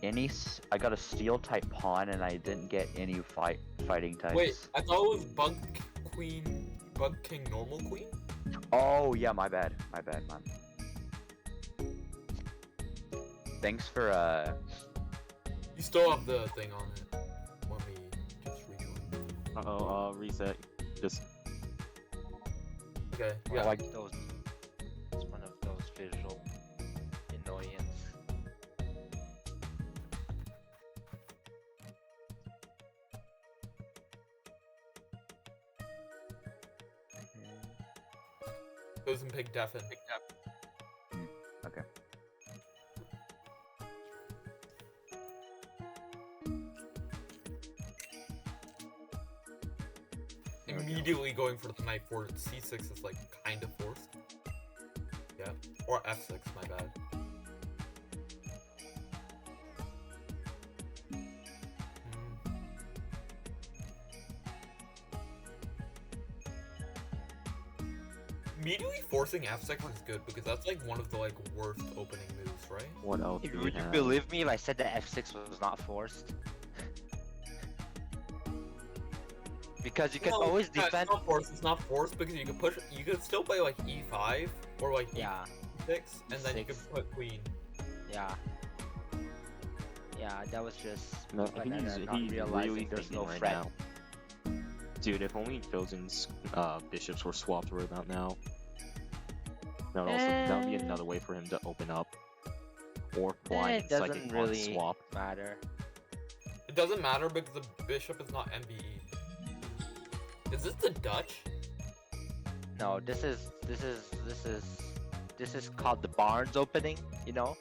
I got a steel type pawn, and I didn't get any fighting types. Wait, I thought it was Bug King, normal queen? Oh yeah, my bad, man. Thanks for You still have the thing on it. Let me just rejoin. Uh-oh, reset. Just... Okay, I yeah. like those. It's one of those visual annoyance. Goes and pick Deafin. okay. Immediately going for the knight for c6 is like kind of forced. Yeah, or f6, my bad. Immediately forcing f6 is good because that's like one of the like worst opening moves, right? What else do we Would you have? believe me if I said that f6 was not forced? Because you can always defend. It's not forced. It's not forced because you can push. You could still play like e5 or like Yeah, e6, and then you E6. can put queen. yeah. Yeah, that was just No, banana not he's realizing really there's thinking no right threat. now. Dude, if only Jojen's bishops were swapped right about now. That would be another way for him to open up. Or fly It in psychic doesn't pawn really swap. matter. It doesn't matter because the bishop is not MBE. Is this the Dutch? No, this is called the Barnes opening, you know?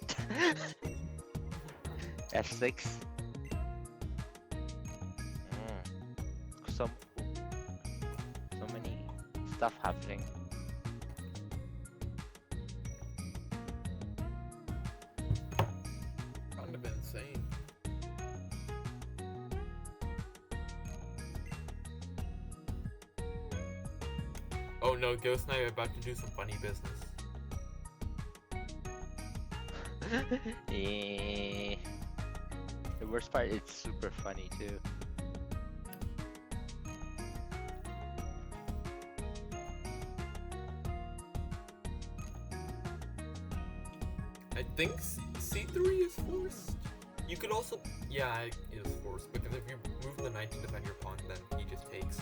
F6. So many stuff happening. Kind of insane. Oh no, Ghost Knight about to do some funny business. Eh. The worst part, it's super funny too. I think c3 is forced. You could also, yeah, it is forced because if you move the knight to defend your pawn, then he just takes.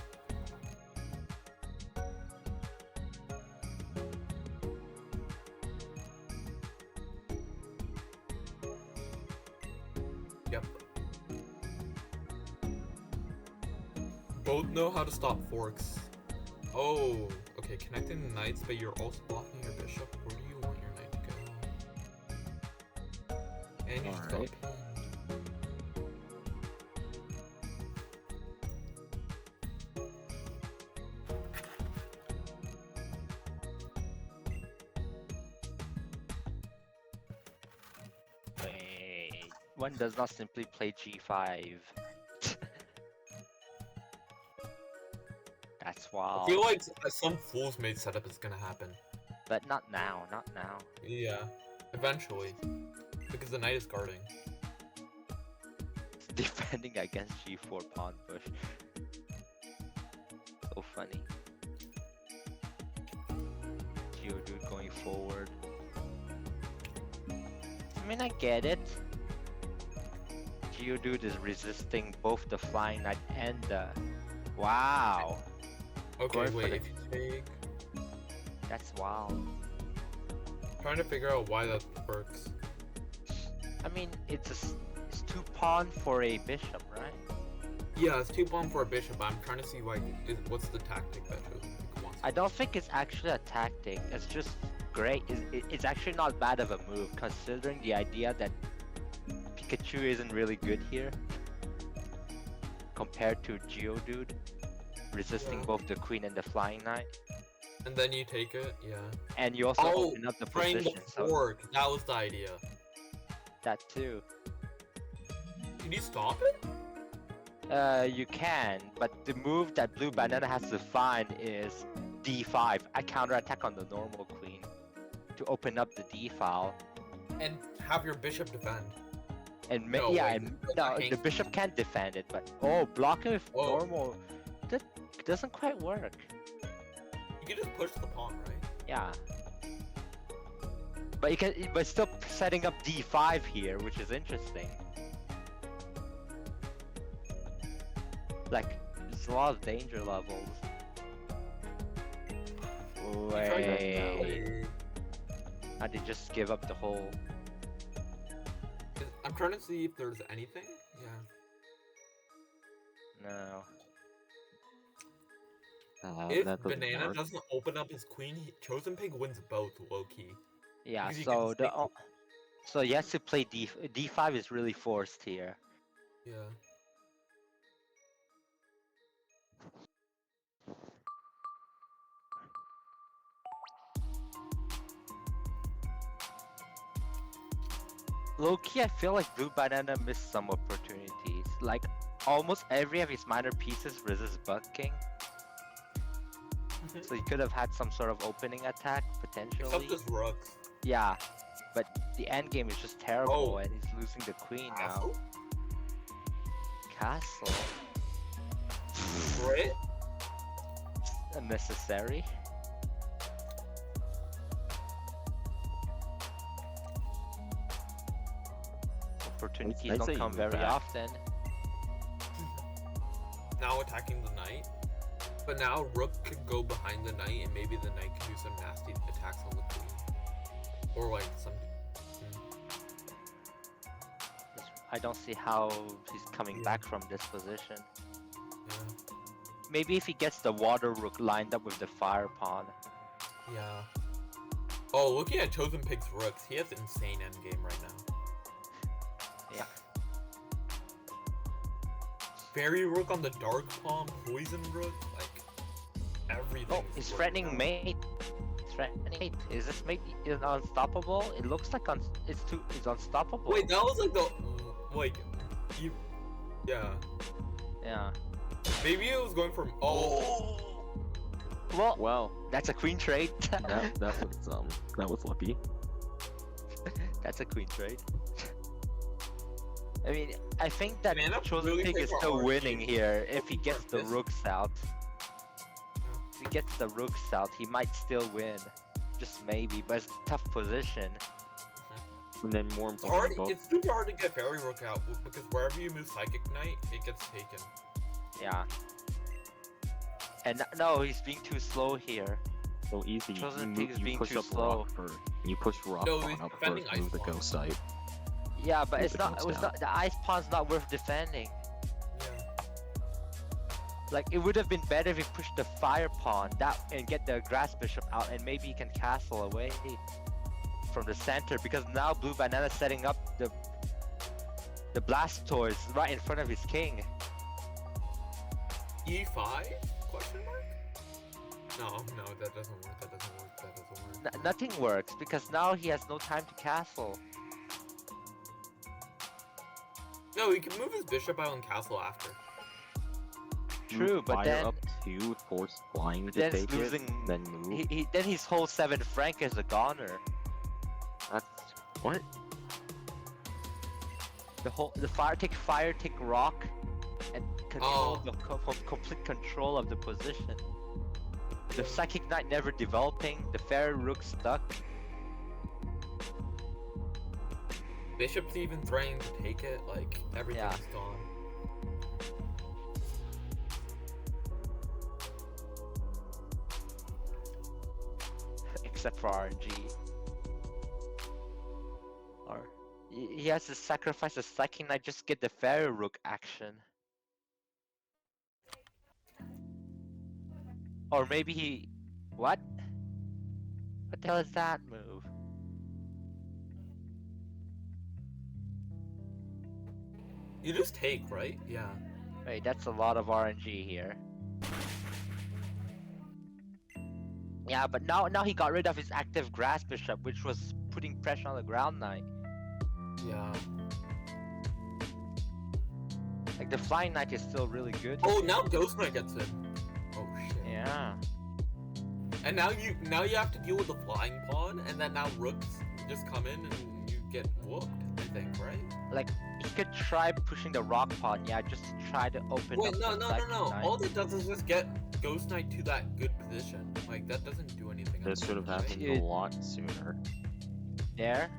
Yep. Both know how to stop forks. Oh, okay, connecting the knights, but you're also blocking your bishop. Where do you want your knight to go? And you just got pinned. Wait, one does not simply play g5. That's I wild. feel like some fool's made setup is gonna happen. But not now, not now. Yeah, eventually. Because the knight is guarding. Defending against g4 pawn push. So funny. Geodude going forward. I mean, I get it. Geodude is resisting both the flying knight and the... Wow! Okay, Going for wait, the- if you take... That's wild. Trying to figure out why that works. I mean, it's 2 pawn for a bishop, right? Yeah, it's 2 pawn for a bishop, but I'm trying to see what's the tactic that Jojen wants. I don't think it's actually a tactic. It's just great. It's actually not bad of a move, considering the idea that Pikachu isn't really good here compared to Geodude, resisting Yeah. both the queen and the flying knight. And then you take it, yeah. And you also Oh, open up the Trying position, the so fork, that was the idea. that too. Can you stop it? You can, but the move that Blue Banana has to find is d5, a counterattack on the normal queen, to open up the d file. And have your bishop defend. And No, yeah, wait, and the no, blocking- the bishop can't defend it, but blocking with Oh. normal, that doesn't quite work. You can just push the pawn, right? Yeah. But you can, but still setting up d5 here, which is interesting. Like, there's a lot of danger levels. Wait, I did just give up the whole. I'm trying to see if there's anything. Yeah. No. If that doesn't Banana work. doesn't open up his queen, Chosen Pig wins both low key. Yeah. Because you So can the take so he has to play d5 is really forced here. Yeah. Low-key, I feel like Blue Banana missed some opportunities. Like, almost every of his minor pieces resists bucking. So he could have had some sort of opening attack, potentially. Except his rooks. Yeah, but the end game is just terrible Oh. and he's losing the queen now. Castle? Castle? Brit? Unnecessary. Opportunities I'd don't say come move very back. often. Now attacking the knight. But now Rook could go behind the knight and maybe the knight can do some nasty attacks on the queen. Or like some... I don't see how he's coming Yeah. back from this position. Yeah. Maybe if he gets the water rook lined up with the fire pawn. Yeah. Oh, looking at Chosen Pig's rooks, he has insane endgame right now. Yeah. Fairy Rook on the Dark Pawn, Poison Rook, like everything. Oh, he's threatening mate. He's threatening mate. Is this mate is unstoppable? It looks like it's unstoppable. Wait, that was like the you. Yeah. Yeah. Maybe it was going from Well, Well, that's a queen trade. that was lucky. That's a queen trade. I mean, I think that Man, I'm Chosen really Pig is taking still our winning RNG. here if he gets the This- rooks out. If he gets the rooks out, he might still win. Just maybe, but it's a tough position. And then more It's hard. importantly, It's super hard to get Fairy Rook out because wherever you move Psychic Knight, it gets taken. Yeah. And no, he's being too slow here. so easy. Chosen You, Pig is you being push too up slow. rock first. You push rock No, pawn he's up defending first, move the ice pawn. ghost site. Yeah, but Move it's the not. ghost It's not. The ice pawn's not worth defending. Yeah. Like it would have been better if he pushed the fire pawn and get the grass bishop out, and maybe he can castle away from the center because now Blue Banana setting up the Blastoise right in front of his king. E5? Question mark? No, that doesn't work. That doesn't work. That doesn't work. Nothing works because now he has no time to castle. No, he can move his bishop out and castle after. True, Move but fire then up to force flying to then take it's losing. it, then move. Then his whole 7 frank is a goner. That's what? The fire take rock and control Oh. the complete control of the position. The psychic knight never developing, the fairy rook stuck. Bishop's even threatening to take it, like, everything's gone. Except for RNG. Or he has to sacrifice the psychic knight just to get the fairy rook action. Or maybe he... What? What the hell is that move? You just take, right? Yeah. Wait, that's a lot of RNG here. Yeah, but now he got rid of his active grass bishop, which was putting pressure on the ground knight. Yeah. Like the flying knight is still really good. Oh, now Ghost Knight gets in. Oh shit. Yeah. And now you have to deal with the flying pawn, and then now rooks just come in and you get whooped, I think, right? Like he could try pushing the rock pawn, yeah, just to try to open Wait, up no, the no, no, second no. knight. All it does is just get Ghost Knight to that good position. Like, that doesn't do anything. This should have happened a It- lot sooner. There.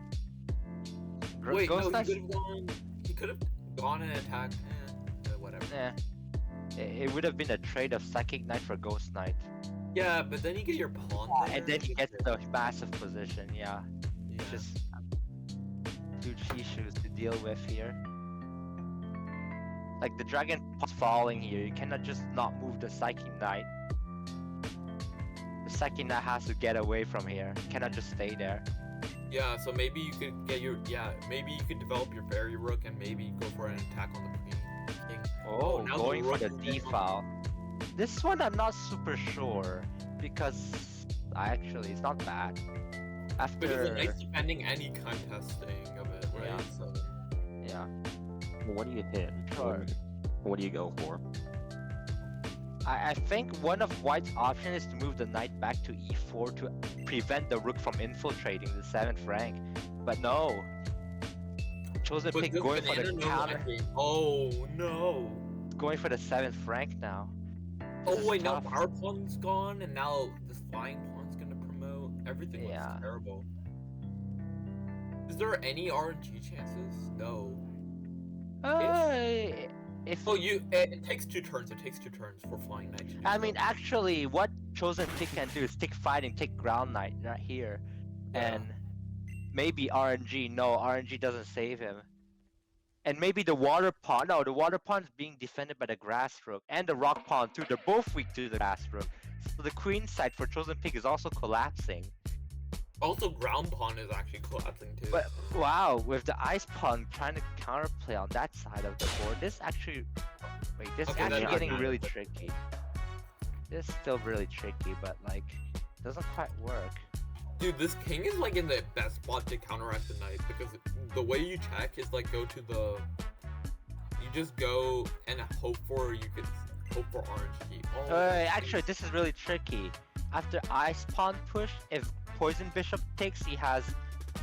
Wait, Ghost no, Knight- he could have gone and attacked. Whatever. Yeah. It would have been a trade of Psychic Knight for Ghost Knight. Yeah, but then you get your pawn. there, And then he which gets is- the massive position, yeah. yeah. Just huge issues to deal with here. Like the dragon pawn's falling here, you cannot just not move the Psychic Knight. The Psychic Knight has to get away from here. It cannot just stay there. Yeah, so maybe you could get your maybe you could develop your fairy rook and maybe go for an attack on the queen. King. Oh, now the going for rook the is getting D on- file. This one I'm not super sure because actually it's not bad. Because After it's nice defending any contesting of it, right? Yeah. So yeah, What do you hit? Sure. What do you go for? I think one of White's options is to move the knight back to e4 to prevent the rook from infiltrating the 7th rank. But no. Chosen but pick does going for Banana the know counter, that game? Oh no. going for the 7th rank now. Oh This is wait, now tough. our pawn's gone, and now this flying pawn's gonna promote. Everything looks Yeah. terrible. Is there any RNG chances? No. If Oh, it takes 2 turns. It takes 2 turns for flying knight to do I so. mean, actually, what Chosen Pick can do is take fighting, take ground knight right here, Yeah. and maybe RNG. No, RNG doesn't save him. And maybe the water pawn. No, the water pawn is being defended by the grass rook and the rock pawn too. They're both weak to the grass rook. So the queen side for Chosen Pick is also collapsing. Also, ground pawn is actually collapsing too. But wow, with the ice pawn trying to counterplay on that side of the board, this actually, wait, this is Okay, actually that's getting not really bad. tricky. This is still really tricky, but like, doesn't quite work. Dude, this king is like in the best spot to counteract the knight because the way you check is like go to the. You just go and hope for RNG. Oh, Actually, this is really tricky. After ice pawn push, if poison bishop takes, he has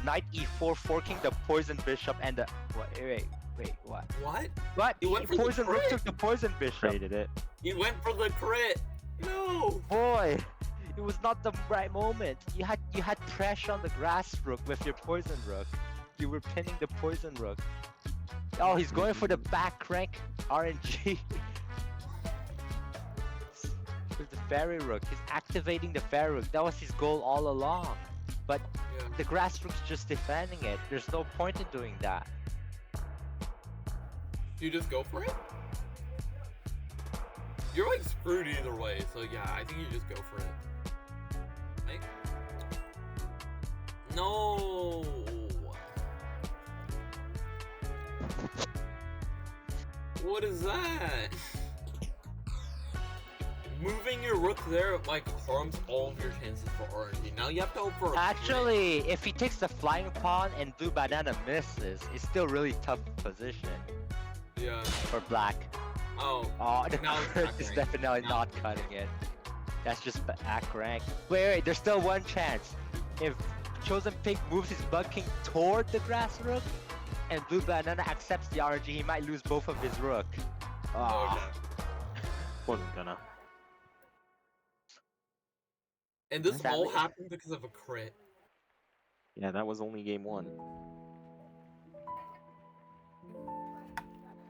knight e4 forking the poison bishop and the wait, what? what? What? He went for the Poison rook crit. took the poison bishop. Traded it. He went for the crit. No. Boy, it was not the right moment. You had pressure on the grass rook with your poison rook. You were pinning the poison rook. Oh, he's going for the back rank RNG. With the fairy rook, he's activating the fairy rook. That was his goal all along. But Yeah. the grass rook's just defending it. There's no point in doing that. You just go for it. You're like screwed either way, so yeah, I think you just go for it. Like, no. What is that? Moving your rook there like harms all of your chances for RNG. Now you have to hope for a crit. Actually, if he takes the flying pawn and blue banana misses, it's still really tough position Yeah. for black. Oh. Oh, the Now it's crit back is rank. definitely Now not it's cutting it. That's just back rank. Wait, there's still one chance. If Chosen Pig moves his Bug King toward the grass rook, and Blue Banana accepts the RNG, he might lose both of his rook. Ah, Okay. Wasn't gonna. And this all Sadly- happened because of a crit. Yeah, that was only game 1.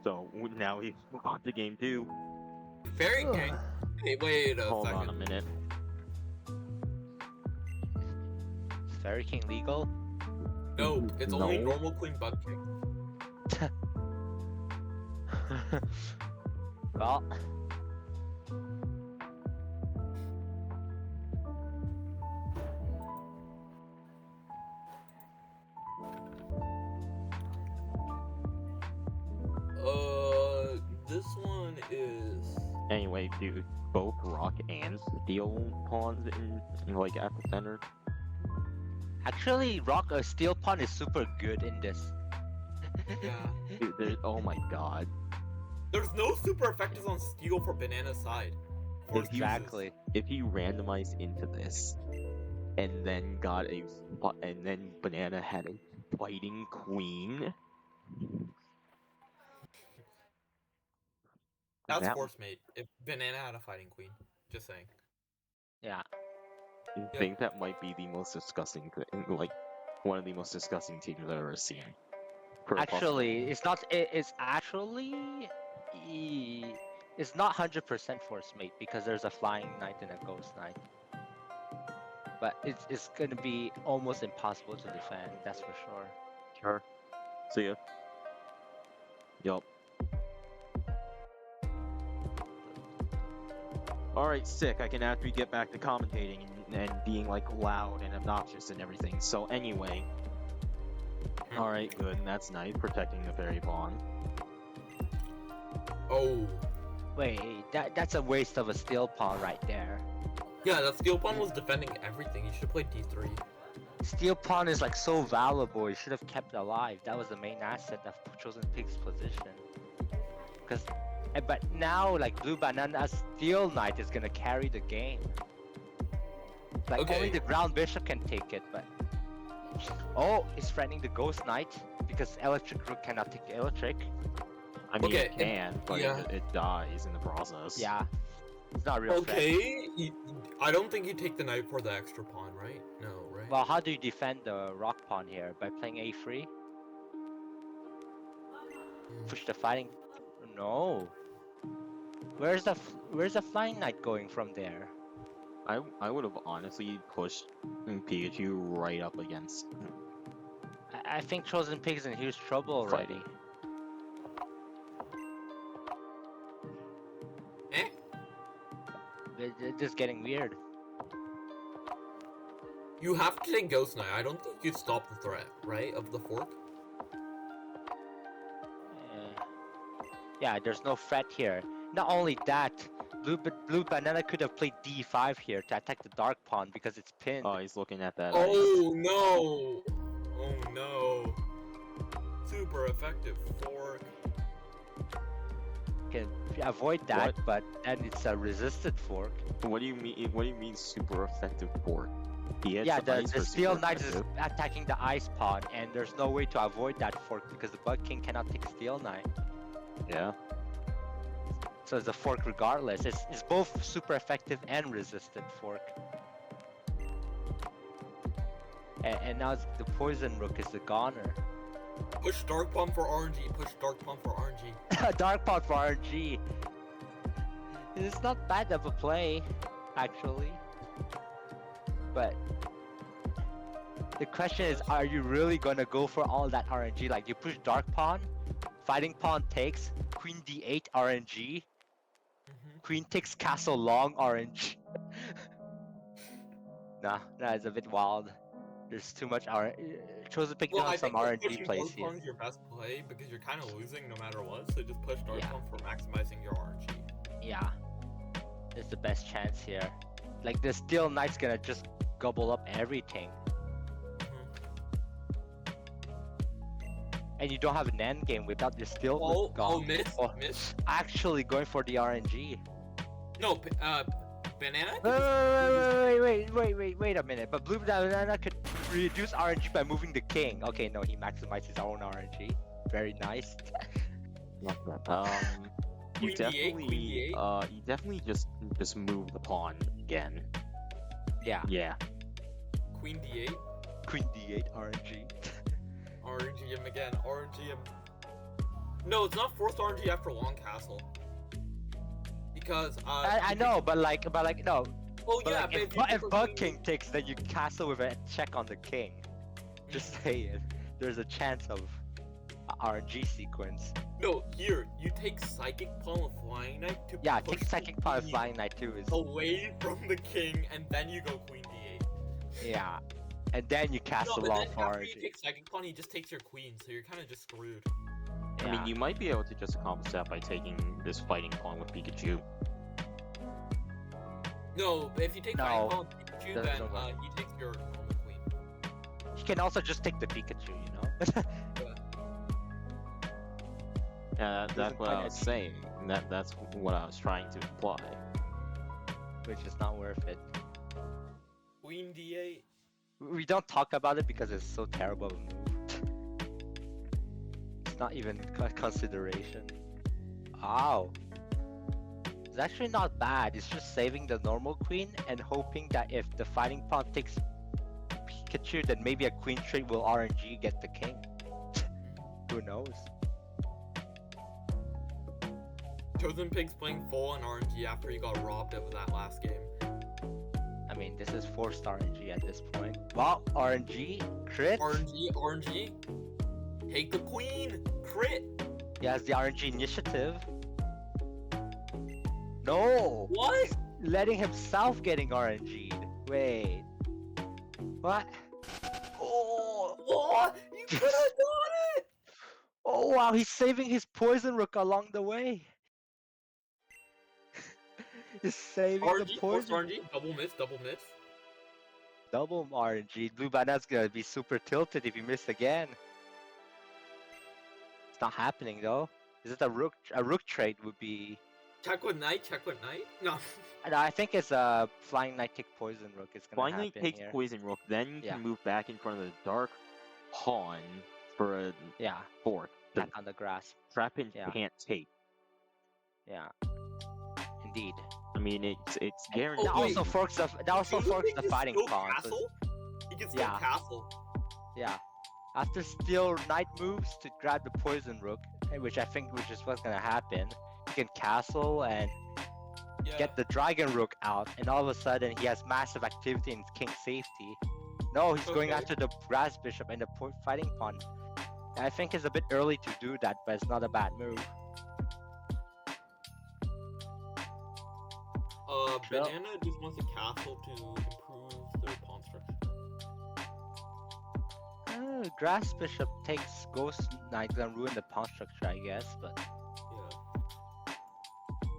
So now we move on to game 2. Fairy King. Hey, wait a Hold second. on a minute. Is Fairy King legal? No, it's only No. normal Queen Bug King. Well, This one is. Anyway, dude, both rock and steel pawns in like at the center. actually, Rock Steel Pawn is super good in this. Yeah. Dude, oh my god. There's no super effective on steel for Banana's side. Force uses. Exactly. If he randomized into this, and then and then Banana had a fighting queen, That's That- force mate. If Banana had a fighting queen. Just saying. Yeah. I think that might be the most disgusting thing, like one of the most disgusting teams I've ever seen. For a Actually, it's not. It's actually. It's not 100% force mate because there's a flying knight and a ghost knight. But it's gonna be almost impossible to defend. That's for sure. Sure. See ya. Yup. Alright, sick. I can actually get back to commentating and being like loud and obnoxious and everything. So anyway. Alright, good. That's nice. Protecting the fairy pawn. Oh. Wait, that's a waste of a steel pawn right there. Yeah, that steel pawn was defending everything. You should play d3. Steel pawn is like so valuable. You should have kept it alive. That was the main asset of Chosen Pig's position. Because, but now like Blue Banana Steel Knight is gonna carry the game. Like Okay. only the ground bishop can take it, but oh, he's threatening the Ghost Knight because Electric Rook cannot take the Electric. I mean, Okay, it can, but yeah. it dies in the process. Yeah, it's not a real threat. Okay. I don't think you take the knight for the extra pawn, right? No, right? Well, how do you defend the rock pawn here? By playing a3? Push the fighting. No. Where's the flying knight going from there? I would have honestly pushed Pikachu right up against. I think Chosen Pig's in huge trouble already. Fighting. Eh? They're just getting weird. You have to take Ghost Knight. I don't think you stop the threat, right? Of the fork? Yeah, there's no threat here. Not only that, Blue Banana could have played d5 here to attack the dark pawn because it's pinned. Oh, he's looking at that. Oh no! Oh no! Super effective fork. Can avoid that, but then it's a resisted fork. What do you mean? What do you mean super effective fork? He hits Yeah, ice the for Steel super Knight is effective. attacking the Ice Pawn, and there's no way to avoid that fork because the Bug King cannot take Steel Knight. Yeah. So it's a fork regardless. It's both super effective and resisted fork. And now the Poison Rook is the goner. Push Dark Pawn for RNG. Push Dark Pawn for RNG. Dark Pawn for RNG. It's not bad of a play, actually. But the question is, are you really gonna go for all that RNG? Like you push Dark Pawn, Fighting Pawn takes, Queen D8 RNG, Queen takes Castle Long RNG. Nah, it's a bit wild. There's too much Chosen Pig Well, doing I some think RNG pushing plays Dark here. Pawn is your best play because you're kind of losing no matter what. So just push Dark Yeah. Pawn for maximizing your RNG. Yeah, it's the best chance here. Like the Steel Knight's gonna just gobble up everything. And you don't have an end game without your Steel Oh, gone. miss, Oh, miss. actually going for the RNG. No, Banana. Wait a minute. But Blue Banana could reduce RNG by moving the king. Okay, no, he maximized his own RNG. Very nice. Queen D8, Queen D8. You definitely just move the pawn again. Yeah, Yeah. Queen D8. Queen D8 RNG. RNG him again. RNG him. No, it's not forced RNG after Long Castle. Because I know, but like no. Oh But yeah, like, but if, you if take Bug a King takes, then you castle with a check on the king. Just saying, there's a chance of a RNG sequence. No, here you take Psychic Pawn with Flying Knight to Yeah, push take Psychic Pawn with queen Flying Knight too is away from the king, and then you go Queen D8. yeah, and then you No, castle but long then for after you RNG. take Psychic Pawn, he just takes your queen, so you're kind of just screwed. I mean, you might be able to just accomplish that by taking this fighting pawn with Pikachu. No, but if you take No, Fighting Pawn with Pikachu, there's then no way. he takes your normal queen. He can also just take the Pikachu, you know. Yeah, Doesn't that's what quite I was edge. saying. That's what I was trying to imply. Which is not worth it. Queen D8. We don't talk about it because it's so terrible of a move. It's not even a consideration. Ow. It's actually not bad. It's just saving the normal queen and hoping that if the fighting pawn takes Pikachu, then maybe a queen trade will RNG get the king. Who knows? Chosen Pig's playing full on RNG after he got robbed of that last game. I mean, this is forced RNG at this point. Wow, RNG, crit. RNG. Take the queen! Crit! He has the RNG initiative. No! What? Letting himself getting RNG'd. Wait. What? Oh! What? You could have done it! Oh wow, he's saving his poison rook along the way. He's saving the RNG, force poison. RNG, double miss. Double RNG. Blue Banana's gonna be super tilted if he miss again. It's not happening though. Is it a rook? A rook trade would be. Check with knight. No. And I think it's a flying knight take poison rook. It's gonna Flying Knight happen takes here. Poison Rook, then you Yeah. can move back in front of the Dark Pawn for a Yeah, fork. The back on the grass. trap in Yeah. can't take. Yeah, indeed. I mean, it's And guaranteed. that wait. also forks the Chosen Pig the can fighting still pawn. So castle? He can still Yeah. castle. yeah, after steal knight moves to grab the poison rook, which is what's gonna happen. He can castle and Yeah. get the dragon rook out, and all of a sudden he has massive activity in king's safety. No, he's going Okay. after the grass bishop and the fighting pawn. I think it's a bit early to do that, but it's not a bad move. Sure. Banana just wants a castle to improve their pawn structure. Grass bishop takes ghost knight and ruin the pawn structure, I guess. But Yeah.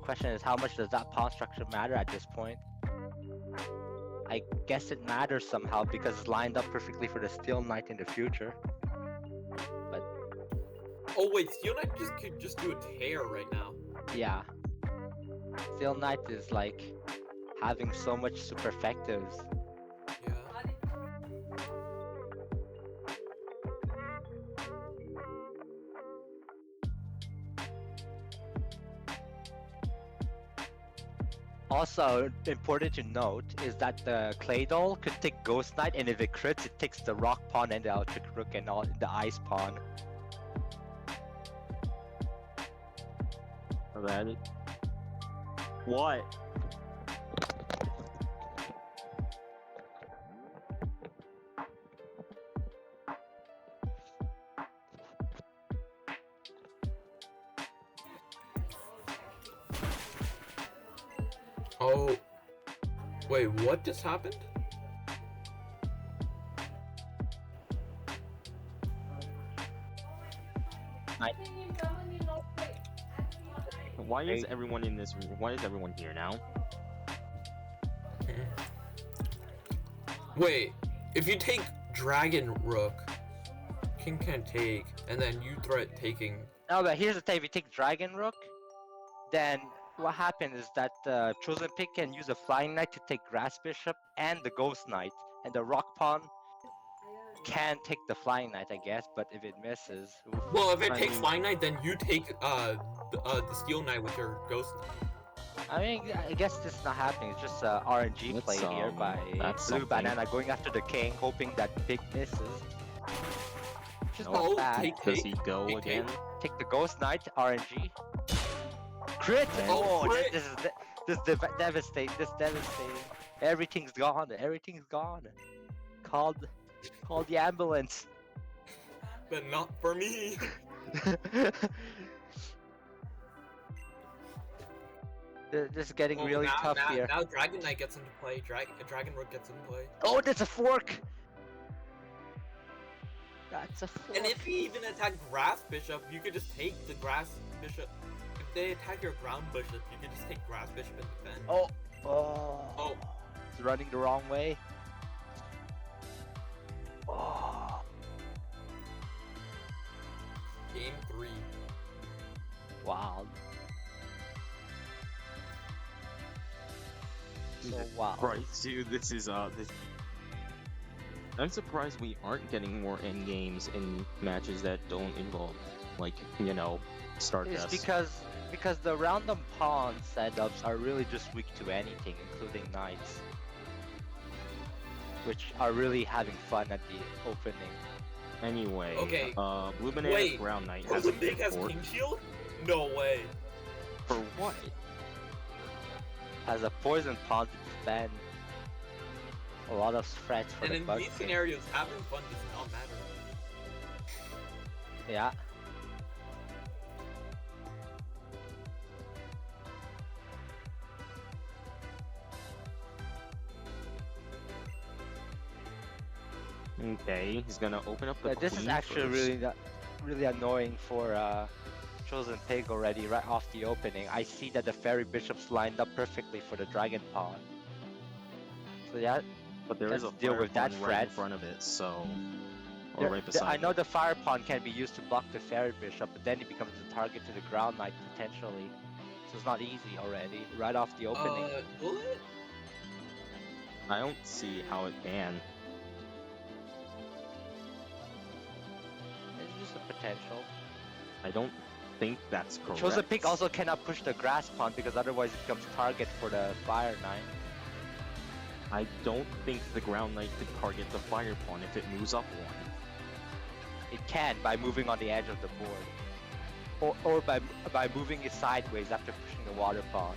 question is, how much does that pawn structure matter at this point? I guess it matters somehow because it's lined up perfectly for the steel knight in the future. Oh wait, Steel Knight could just do a tear right now. Yeah, steel knight is like having so much superfectives. Yeah. Also, important to note is that the Claydol could take Ghost Knight, and if it crits, it takes the Rock Pawn and the Electric Rook and all the Ice Pawn. About it. What? Oh. Wait, what just happened? Why is Hey. everyone in this? Why is everyone here now? Wait, if you take Dragon Rook, King can't take, and then you threat taking. No, but here's the thing: if you take Dragon Rook, then what happens is that the Chosen Pig can use a Flying Knight to take Grass Bishop and the Ghost Knight, and the Rock Pawn can take the Flying Knight, I guess. But if it misses, oof. Well, if it I takes mean- Flying Knight, then you take the Steel Knight with your Ghost Knight. I mean, I guess this is not happening. It's just a RNG That's, play here by that's Blue something. Banana going after the King, hoping that Pig misses. Which is Oh, not bad. Does he go Take again? Take the Ghost Knight, RNG. Crit! Oh, Oh, crit! this devastating. This devastating. Everything's gone. Everything's gone. Called the ambulance. But not for me. This is getting Oh, really now, tough now, here. Now Dragon Knight gets into play. Dragon Rook gets into play. Oh, that's a fork. That's a fork. And if you even attack Grass Bishop, you could just take the Grass Bishop. If they attack your Ground Bishop, you could just take Grass Bishop and defend. Oh. Oh. It's running the wrong way. Oh. Game 3. Wild. So Jesus wild. Christ, dude, this is this. I'm surprised we aren't getting more end games in matches that don't involve, like, you know, It's Stardust. because because the random pawn setups are really just weak to anything, including knights, which are really having fun at the opening. Anyway, Okay, Blue Banana's wait, Ground Knight has a Frozen Pig has fort. King Shield? No way. For what? Has a poison pawn to defend. A lot of threats for And the in bug these king. scenarios, having fun does not matter. Yeah. Okay, he's gonna open up the Yeah, this is queen actually first. really annoying for Chosen Pig already right off the opening. I see that the fairy bishops lined up perfectly for the dragon pawn. So yeah, But there is let's a deal fire with that pawn right in threat. front of it, so... Or right I beside know it. the fire pawn can be used to block the fairy bishop, but then it becomes the target to the ground knight potentially. So it's not easy already, right off the opening. Will it? I don't see how it can. It's just a potential. I don't think that's correct. Chosen Pig also cannot push the grass pawn because otherwise it becomes target for the fire knight. I don't think the ground knight could target the fire pawn if it moves up one. It can by moving on the edge of the board. Or by moving it sideways after pushing the water pawn.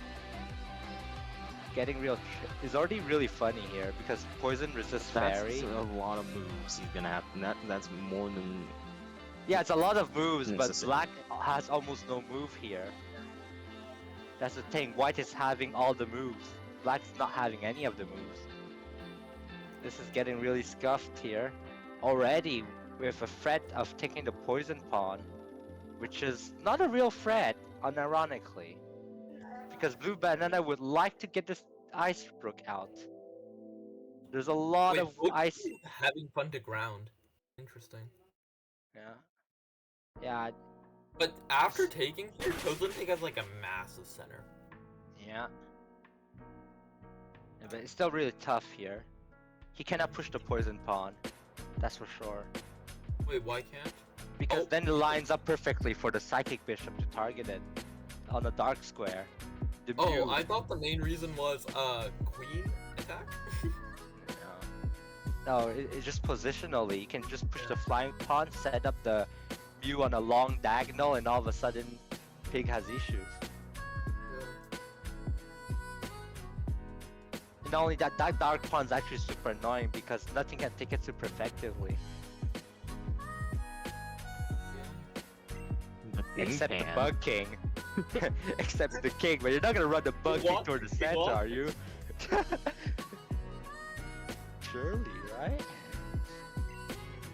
Getting real is already really funny here because poison resists That's fairy. a lot of moves he's gonna have. That's more than... Yeah, it's a lot of moves, but Necessary. black has almost no move here. That's the thing, white is having all the moves. Black's not having any of the moves. This is getting really scuffed here. Already with a threat of taking the poison pawn, which is not a real threat, unironically. Because Blue Banana would like to get this Ice Brook out. There's a lot Wait, of Book ice. is having fun to ground. Interesting. Yeah. Yeah, But after taking here, Chosen Pig has like a massive center. yeah. Yeah, but it's still really tough here. He cannot push the poison pawn. That's for sure. Wait, why can't? Because Oh. then it lines up perfectly for the Psychic Bishop to target it on the dark square. The Oh, Mew. I thought the main reason was queen attack. No, it's just positionally. You can just push the flying pawn, set up the Mew on a long diagonal, and all of a sudden, Pig has issues. And not only that, that dark pawn's actually super annoying because nothing can take it super effectively. The king Except the can. Bug King. Except the King, but you're not gonna run the Bug King What? toward the Big center, what? are you? Surely, right?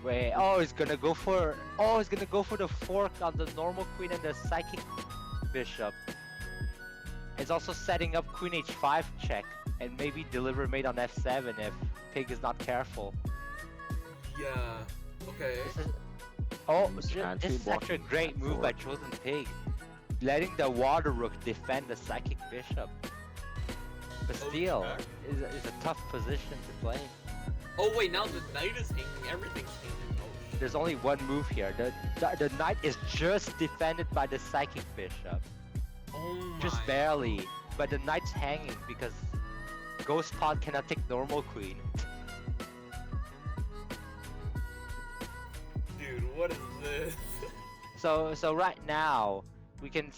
Wait, oh, he's gonna go for... Oh, he's gonna go for the fork on the normal queen and the psychic bishop. He's also setting up queen h5 check, and maybe deliver mate on f7 if Pig is not careful. Yeah. Okay. This is... Oh, He's this actually is actually a blocking great that move by fork. Chosen Pig. Letting the Water Rook defend the Psychic Bishop. But still, Okay. is a tough position to play. Oh wait, now the knight is hanging. Everything's hanging. Oh shit. There's only one move here. The knight is just defended by the Psychic Bishop. Oh Just my. barely. But the knight's hanging because Ghost Pawn cannot take normal queen. Dude, what is this? So right now, we can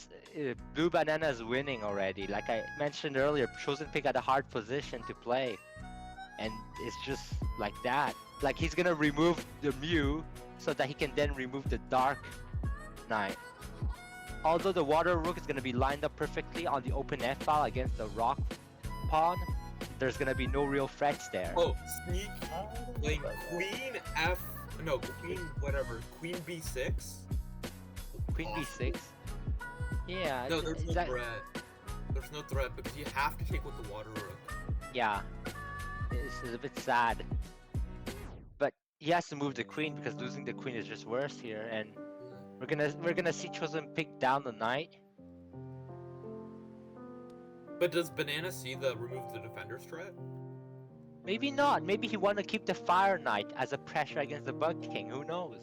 Blue Banana is winning already. Like I mentioned earlier, Chosen Pig had a hard position to play, and it's just like that. Like he's gonna remove the Mew so that he can then remove the Dark Knight. Although the Water Rook is gonna be lined up perfectly on the open F file against the Rock Pawn, there's gonna be no real threats there. Oh, sneak. Like queen F. No, queen whatever. Queen B6. Queen B6. Yeah. No, there's no that- threat. There's no threat because you have to take with the water rook. Yeah, this is a bit sad. But he has to move the queen because losing the queen is just worse here, and we're gonna see Chosen Pig down the knight. But does Banana see the remove the defender's threat? Maybe not. Maybe he want to keep the Fire Knight as a pressure against the Bug King. Who knows?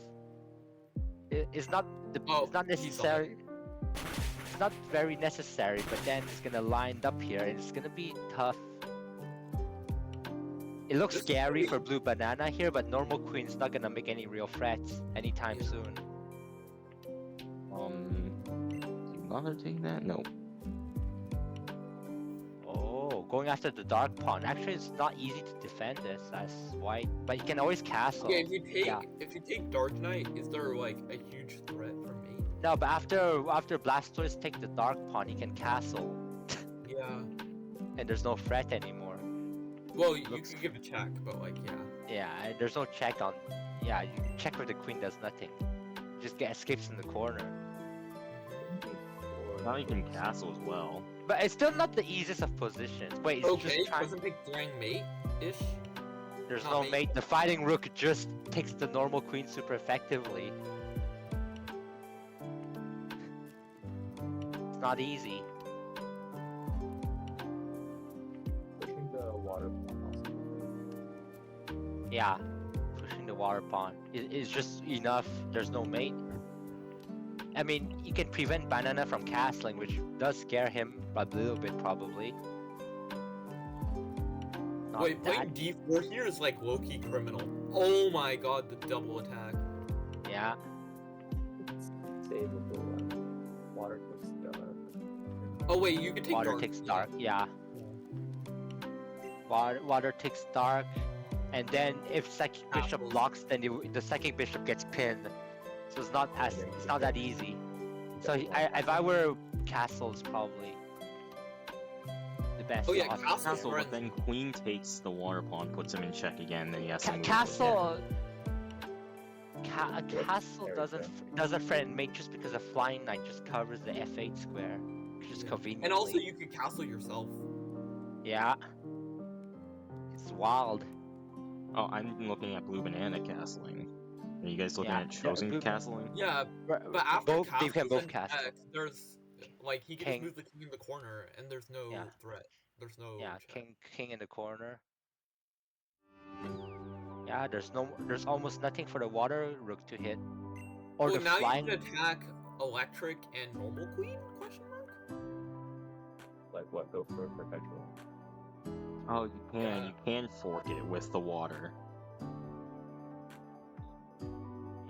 It's not Oh, it's not he's on necessary. not very necessary, but then it's gonna line up here and it's gonna be tough. It looks This is scary pretty- for blue banana here, but normal queen's not gonna make any real threats anytime Yeah. soon. Do you bother taking that? No. Oh, going after the dark pawn. Actually, it's not easy to defend this as white, but you can always castle. Okay, yeah. if you take Dark Knight, is there like a huge threat for me? No, but after Blastoise take the dark pawn, he can castle, Yeah. and there's no threat anymore. Well, you Looks- could give a check, but like, yeah. Yeah, and there's no check on. Yeah, you check where the queen does nothing. Just get escapes in the corner. Now you can castle as well. But it's still not the easiest of positions. Wait, it's Okay, just trying. doesn't take Flying Mate ish. There's not no mate. mate. The fighting rook just takes the normal queen super effectively. It's not easy. Pushing the water pawn also. Yeah, pushing the water pawn is just enough. There's no mate. I mean, you can prevent Banana from castling, which does scare him a little bit probably. Not Wait, that- playing D4 here is like low-key criminal. Oh my god, the double attack. Yeah. Save with the water takes dark. Oh wait, you can take Water Dark. takes dark, yeah. Water takes dark, and then if psychic bishop Apples. blocks, then the psychic bishop gets pinned. So it's not that easy. So if I were castle, it's probably the best. Oh yeah, option. castle, Castle, but friends. then queen takes the water pawn, puts him in check again, then he has to move. Castle. A Yeah, castle there we doesn't threaten mate just because a flying knight just covers the F8 square, just Yeah. conveniently. And also you could castle yourself. yeah, it's wild. Oh, I'm looking at blue banana castling. Are you guys looking Yeah, at chosen blue- castling? Yeah, but after both they can castles both and castle. checks, there's like he can King. just move the king in the corner and there's no Yeah. threat. There's no Yeah, check. king in the corner. Yeah, there's almost nothing for the water rook to hit, or Well, the now flying. you can attack electric and normal queen? Question mark. Like what? Go for perpetual. Oh, you can. Yeah. You can fork it with the water.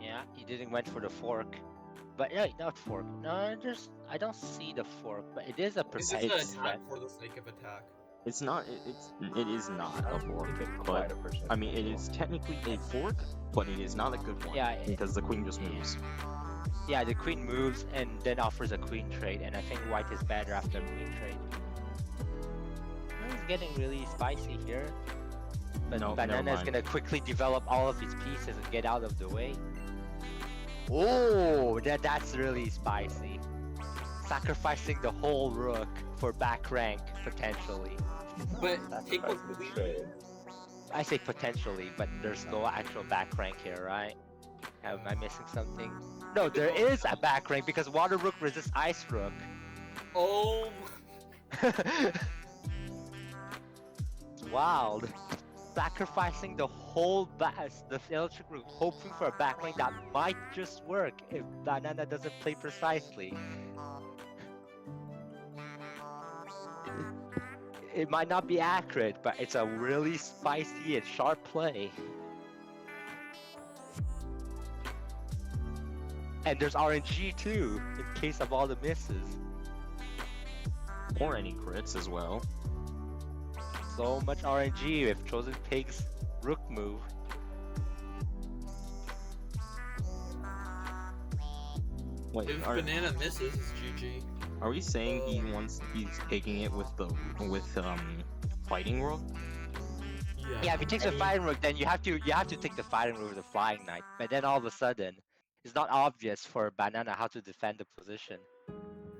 Yeah, he didn't went for the fork, but yeah, not fork. No, I don't see the fork, but it is a It's just an perpetual attack threat. for the sake of attack. It's not. It is not I a don't fork, think it's but quite a percent. I mean, it is technically a fork, but it is not a good one. Yeah, because the queen just moves. Yeah, the queen moves and then offers a queen trade, and I think white is better after a queen trade. It's getting really spicy here. But No, never Banana is mind. gonna quickly develop all of his pieces and get out of the way. Oh, that's really spicy. Sacrificing the whole rook for back rank, potentially. But That's take what the queen. trade. I say potentially, but there's no actual back rank here, right? Am I missing something? No, there is a back rank because Water Rook resists Ice Rook. Oh, It's wild. Sacrificing the whole the electric rook, hoping for a backlane that might just work if Banana doesn't play precisely. It might not be accurate, but it's a really spicy and sharp play. And there's RNG too, in case of all the misses. Or any crits as well. So much RNG if Chosen Pig's rook move. Wait, if banana misses, it's GG. are we saying he's taking it with the fighting rook? Yeah, if he takes a fighting rook, then you have to take the fighting rook with the flying knight. But then all of a sudden, it's not obvious for Banana how to defend the position.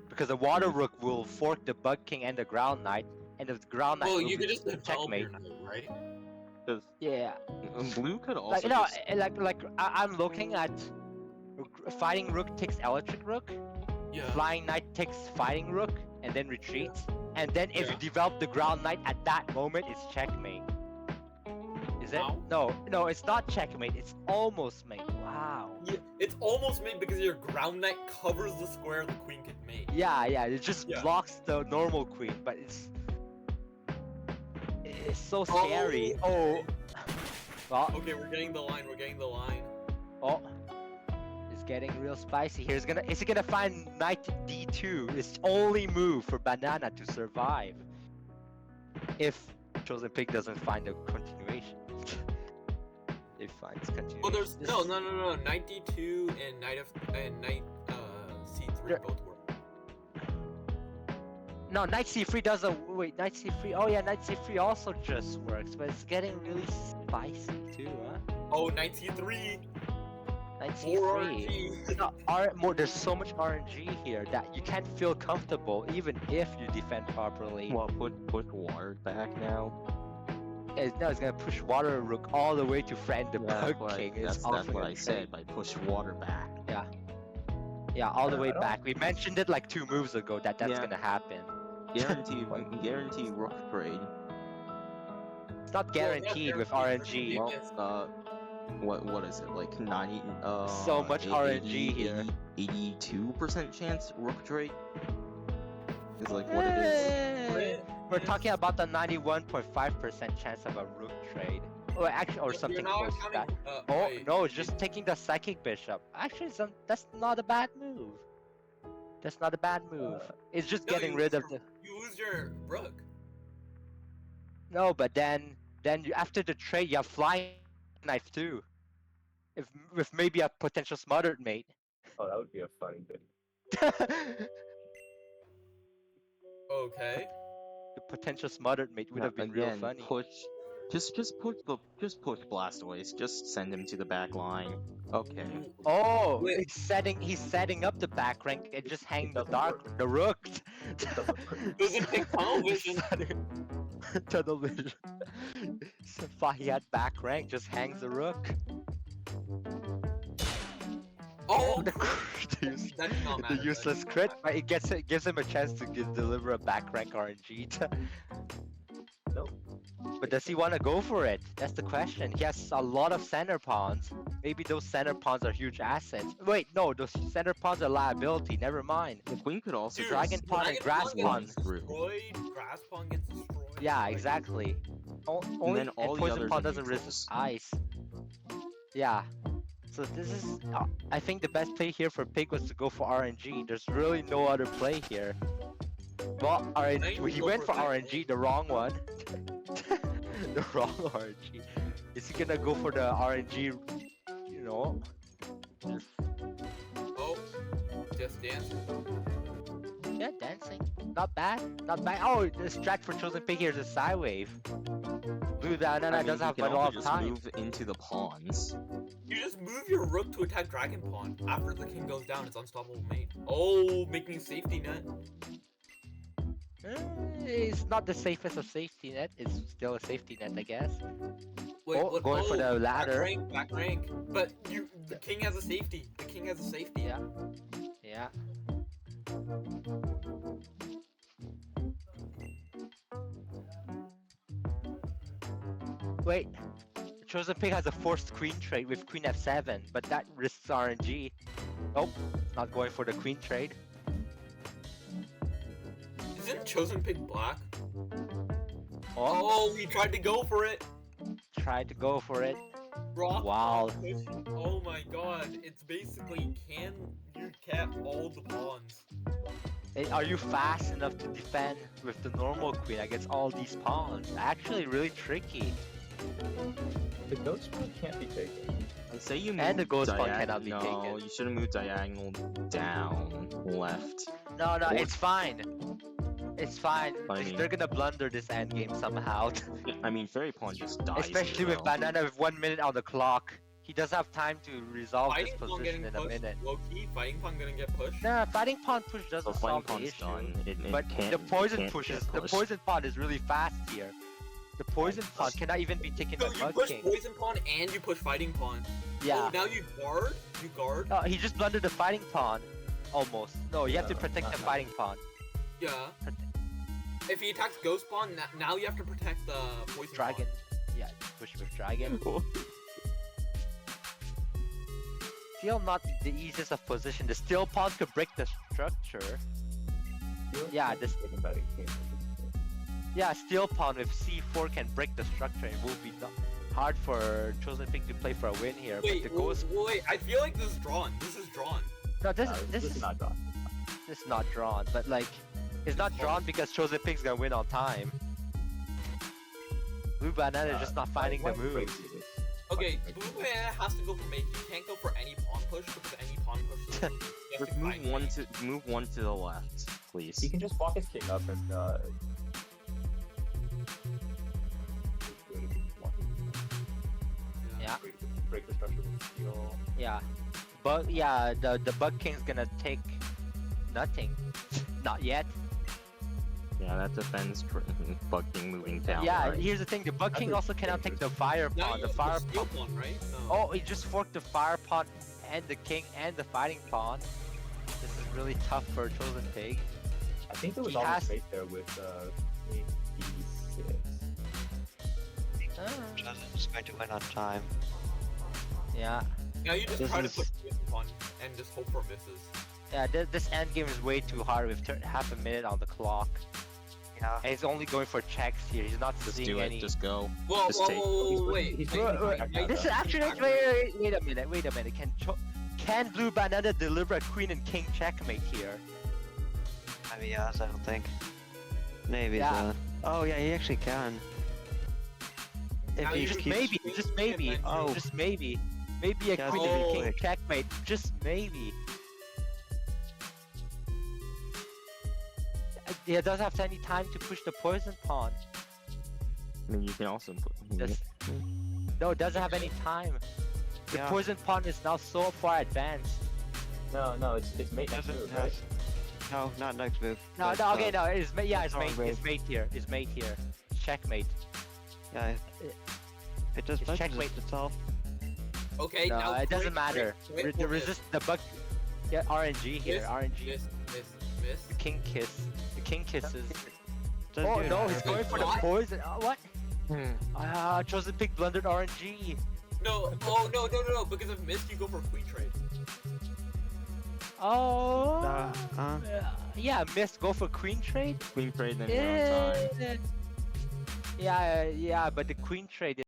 Because the water rook will fork the bug king and the ground knight, and the ground knight Well, will you be could just develop checkmate. your knight, right? Because Yeah. blue could also. Like, you know, just- I'm looking at fighting rook takes electric rook, Yeah. flying knight takes fighting rook, and then retreats. And then if Yeah. you develop the ground knight at that moment, it's checkmate. Is it? No. No, it's not checkmate. It's almost mate. Wow. Yeah, it's almost made because your ground knight covers the square the queen could make. Yeah, it just Yeah. blocks the normal queen, but it's so scary. Oh, well, Okay, we're getting the line. We're getting the line. oh, it's getting real spicy here. Is he gonna find knight d2? It's only move for Banana to survive. If Chosen Pig doesn't find a continuation. It finds continuation. Well, there's This- no. Knight d2 and knight c3 There- both work. No, knight c3 doesn't. Wait, knight c3. Oh yeah, knight c3 also just works, but it's getting really spicy too, huh? Oh, knight c3. Knight More c3. RNG. No, there's so much RNG here that you can't feel comfortable even if you defend properly. Well, put water back now. No, it's gonna push water rook all the way to friend the Yeah, bug but king. that's It's also what gonna I trade. said. By push water back. Yeah, all the I way don't- back. We mentioned it like 2 moves ago that that's Yeah. gonna happen. Guarantee rook trade. It's not guaranteed with RNG. Well, Well, what is it like 90? So much RNG here. 82% chance rook trade. Is like what it is. Eh, We're talking about the 91.5% chance of a rook trade. Or actually, or You're something not close to that. counting- Oh wait, no, it's just taking the psychic bishop. Actually, that's not a bad move. That's not a bad move. It's just No, getting you rid lose of the. You lose your rook. No, but then you after the trade you have flying knife too. If with maybe a potential smothered mate. Oh, that would be a funny thing. Okay. The potential smothered mate would have been real Again, funny. just push Blastoise. Just send him to the back line. Okay. Oh, Wait. he's setting up the back rank and just hang the doesn't the rook. Doesn't take tunnel vision. Tunnel vision. So far he had back rank, just hangs the rook. Oh, the, the use- that did not the matter. useless crit, but it gives him a chance to deliver a back rank RNG. Nope. But does he want to go for it? That's the question. He has a lot of center pawns. Maybe those center pawns are huge assets. Wait, no, those center pawns are liability. Never mind. The queen could also Dude, Dragon just Pawn and Dragon Grass Pawn Pawn. gets destroyed. Grass pawn gets destroyed. Yeah, Like, exactly. Only then all the poison others pawn are doesn't neutrals. resist ice. Yeah. So this is. I think the best play here for Pig was to go for RNG. There's really no other play here. Well, RNG. He go went for for RNG, the wrong one. The wrong RNG. Is he gonna go for the RNG? You know. Oh, just dance. Yeah, dancing. Not bad. Not bad. Oh, the strat for Chosen Pig here is a side wave. Blue Banana I mean, doesn't he have can a also lot of just time. move into the pawns. You just move your rook to attack Dragon Pawn. After the king goes down, it's unstoppable mate. Oh, making safety net. It's not the safest of safety net. It's still a safety net, I guess. Wait, Oh, what? going for the ladder. Back rank. But the king has a safety. The king has a safety. Yeah. Yeah. Wait. Chosen Pig has a forced queen trade with queen f7, but that risks RNG. Nope, not going for the queen trade. Isn't Chosen Pig black? Oh, Oh, he tried to go for it. tried to go for it. Rock. Wow. Oh my god. It's basically can you cap all the pawns? Hey, are you fast enough to defend with the normal queen against all these pawns? Actually, really tricky. The ghost one can't be taken. I say you move And the ghost pawn cannot be no, taken. you should have moved diagonal down left. No, Or- it's fine. It's fine. I mean- They're gonna blunder this endgame somehow. I mean, fairy pawn just dies. Especially here, with though. Banana with 1 minute on the clock. He does have time to resolve this Fighting pawn position getting in a pushed. minute. Low key, fighting pawn gonna get pushed. Nah, fighting pawn push So doesn't fighting solve the pawn's issue. done. It But can't, the poison can't pushes. get The pushed. poison pawn is really fast here. The poison pawn cannot even be taken So by you Bug push King. poison pawn and you push fighting pawn. Yeah. Oh, now you guard. You guard. Oh, he just blundered the fighting pawn. Almost. No, you have to No, protect the not fighting pawn. Yeah. If he attacks ghost pawn, now you have to protect the poison Dragon. pawn. Yeah, push with dragon. still not the easiest of position. The steel pawn could break the structure. Yeah, this yeah, steel pawn with c4 can break the structure. It will be hard for Chosen Pig to play for a win here. Wait, but the ghost, wait, I feel like this is drawn. This is drawn. no, this This is is not drawn. this is not drawn. But like, it's not drawn because Chosen Pig's gonna win on time. Blue Banana is just not finding the move. Okay, blue banana has to go for mate. He can't go for any pawn push because any pawn push. He has Just to move find one mate. to move one to the left, please. He can just walk his king up and Yeah. break the structure with steel. Yeah, but yeah, the Bug King's gonna take nothing. Not yet. Yeah, that defends Bug King moving down. Yeah, right? here's the thing: the Bug That's King a also cannot take the fire Now pawn. you The have fire steel pawn. pawn, right? No. Oh, he just forked the fire pawn and the king and the fighting pawn. This is really tough for Chosen Pig. I think there was He almost has- right there with queen d6. Chosen's going to win on time. Yeah, Now you just This try to is- put this pawn and just hope for misses. yeah. This end game is way too hard with half a minute on the clock, Yeah. and he's only going for checks here. He's not Just seeing do it. any. Just go. Whoa, Just whoa, take- whoa, He's whoa, putting- wait. he's wait, putting wait, back wait, out This is though. actually wait a minute. Wait a minute. Can Blue Banana deliver a queen and king checkmate here? I mean, yes, I don't think. Maybe Yeah. so. Oh yeah, he actually can. If Now he you Just keep- keeps maybe, keep- just maybe, keep- Oh. just maybe a Yeah, queen oh. and king checkmate. Just maybe. He doesn't have any time to push the poison pawn. I mean, you can also put. Just- No, it doesn't have any time. The Yeah. poison pawn is now so far advanced. No, it's mate next Doesn't move, have- right? No, not next move. No, but, no, okay, no, it's yeah, it's wrong mate, move. it's mate here, it's mate here. Checkmate. Yeah. It just It's punches checkmate. itself. Okay, No, now it doesn't break, matter. break, break The for miss. resist the bug. Yeah, RNG here, Miss, RNG. miss. The king kiss. The king kisses. Doesn't Oh do no, anything. he's going for the What? poison. What? Hmm. Chosen Pig blundered RNG. No, oh no, because if missed, you go for queen trade. Oh. Yeah, missed. Go for queen trade. Queen trade then win on time. Yeah, but the queen trade